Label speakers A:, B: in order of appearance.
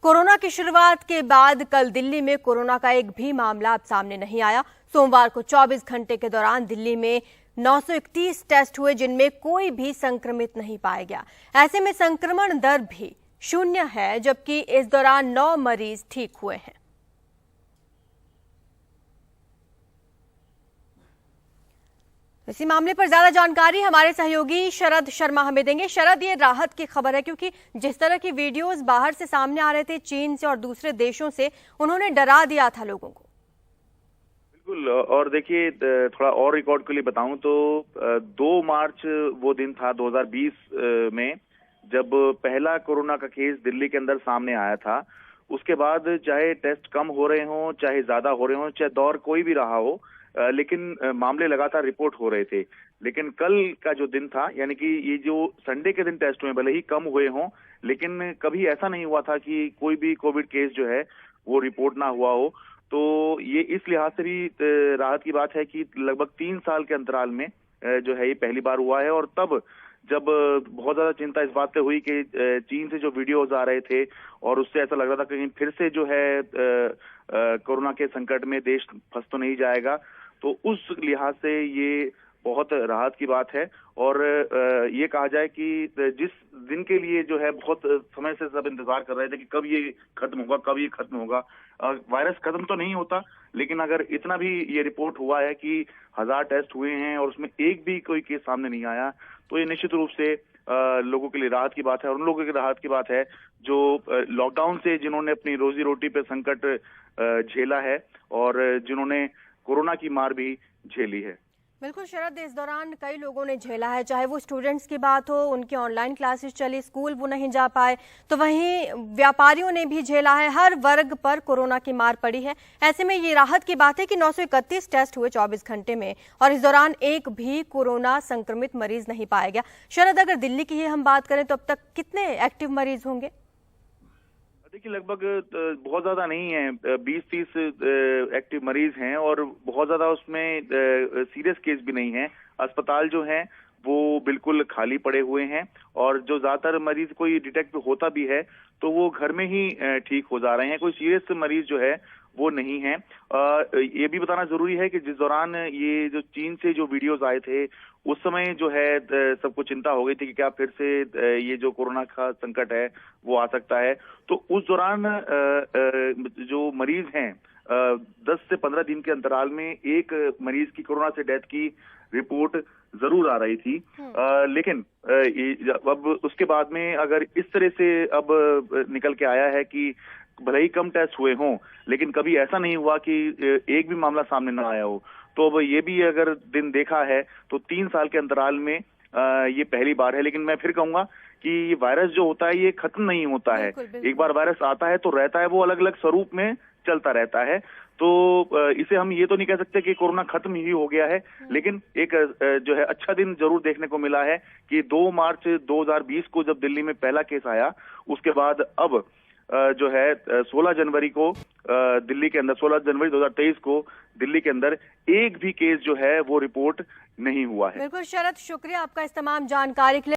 A: Corona की शुरुआत के बाद कल दिल्ली में कोरोना का एक भी मामला अब सामने नहीं आया। सोमवार को 24 घंटे के दौरान दिल्ली में 931 टेस्ट हुए, जिनमें कोई भी संक्रमित नहीं पाया गया। ऐसे में संक्रमण दर भी 0 है, जबकि इस दौरान 9 मरीज ठीक हुए हैं। इसी मामले पर ज्यादा जानकारी हमारे सहयोगी शरद शर्मा हमें देंगे। शरद, ये राहत की खबर है, क्योंकि जिस तरह की वीडियोस बाहर से सामने आ रहे थे, चीन से और दूसरे देशों से, उन्होंने डरा दिया था लोगों को।
B: बिल्कुल। और देखिए, थोड़ा और रिकॉर्ड के लिए बताऊं तो 2 मार्च वो दिन था 2020 में, जब पहला कोरोना का केस दिल्ली के अंदर सामने आया था। उसके बाद चाहे टेस्ट कम हो रहे हों, चाहे ज्यादा हो रहे हों, चाहे दौर कोई भी रहा हो, लेकिन मामले लगातार रिपोर्ट हो रहे थे। लेकिन कल का जो दिन था, यानी कि ये जो संडे के दिन टेस्ट हुए, भले ही कम हुए हों, लेकिन कभी ऐसा नहीं हुआ था कि कोई भी कोविड केस जो है वो रिपोर्ट ना हुआ हो। तो ये इस लिहाज से भी राहत की बात है कि लगभग 3 साल के अंतराल में जो है ये पहली बार हुआ है। और तब जब बहुत ज्यादा चिंता इस बात पे हुई कि चीन से जो वीडियोज आ रहे थे और उससे ऐसा लग रहा था कि फिर से जो है कोरोना के संकट में देश फंस तो नहीं जाएगा, तो उस लिहाज से ये बहुत राहत की बात है। और ये कहा जाए कि जिस दिन के लिए जो है बहुत समय से सब इंतजार कर रहे थे कि कब ये खत्म होगा, कब ये खत्म होगा। वायरस खत्म तो नहीं होता, लेकिन अगर इतना भी ये रिपोर्ट हुआ है कि 1000 टेस्ट हुए हैं और उसमें एक भी कोई केस सामने नहीं आया, तो ये निश्चित रूप से लोगों के लिए राहत की बात है। और उन लोगों की राहत की बात है जो लॉकडाउन से जिन्होंने अपनी रोजी रोटी पे संकट झेला है और जिन्होंने कोरोना की मार भी झेली है।
A: बिल्कुल शरद, इस दौरान कई लोगों ने झेला है, चाहे वो स्टूडेंट्स की बात हो, उनकी ऑनलाइन क्लासेस चली, स्कूल वो नहीं जा पाए, तो वहीं व्यापारियों ने भी झेला है। हर वर्ग पर कोरोना की मार पड़ी है। ऐसे में ये राहत की बात है कि 931 टेस्ट हुए 24 घंटे में, और इस दौरान एक भी कोरोना संक्रमित मरीज नहीं पाया गया। शरद, अगर दिल्ली की ही हम बात करें तो अब तक कितने एक्टिव मरीज होंगे?
B: देखिए, लगभग बहुत ज्यादा नहीं है, 20-30 एक्टिव मरीज हैं और बहुत ज्यादा उसमें सीरियस केस भी नहीं है। अस्पताल जो हैं वो बिल्कुल खाली पड़े हुए हैं और जो ज्यादातर मरीज कोई डिटेक्ट होता भी है तो वो घर में ही ठीक हो जा रहे हैं। कोई सीरियस मरीज जो है वो नहीं है। ये भी बताना जरूरी है कि जिस दौरान ये जो चीन से जो वीडियोस आए थे, उस समय जो है सबको चिंता हो गई थी कि क्या फिर से ये जो कोरोना का संकट है वो आ सकता है। तो उस दौरान जो मरीज हैं, 10 से 15 दिन के अंतराल में एक मरीज की कोरोना से डेथ की रिपोर्ट जरूर आ रही थी। लेकिन अब उसके बाद में अगर इस तरह से अब निकल के आया है कि भले ही कम टेस्ट हुए हों, लेकिन कभी ऐसा नहीं हुआ कि एक भी मामला सामने ना आया हो, तो अब ये भी अगर दिन देखा है तो 3 साल के अंतराल में ये पहली बार है। लेकिन मैं फिर कहूंगा कि ये वायरस जो होता है ये खत्म नहीं होता है। एक बार वायरस आता है तो रहता है, वो अलग अलग स्वरूप में चलता रहता है। तो इसे हम ये तो नहीं कह सकते कि कोरोना खत्म ही हो गया है, लेकिन एक जो है अच्छा दिन जरूर देखने को मिला है कि 2 मार्च 2020 को जब दिल्ली में पहला केस आया, उसके बाद अब जो है 16 जनवरी को दिल्ली के अंदर, 16 जनवरी 2023 को दिल्ली के अंदर एक भी केस जो है वो रिपोर्ट नहीं हुआ है।
A: बिल्कुल शरद, शुक्रिया आपका इस तमाम जानकारी के लिए।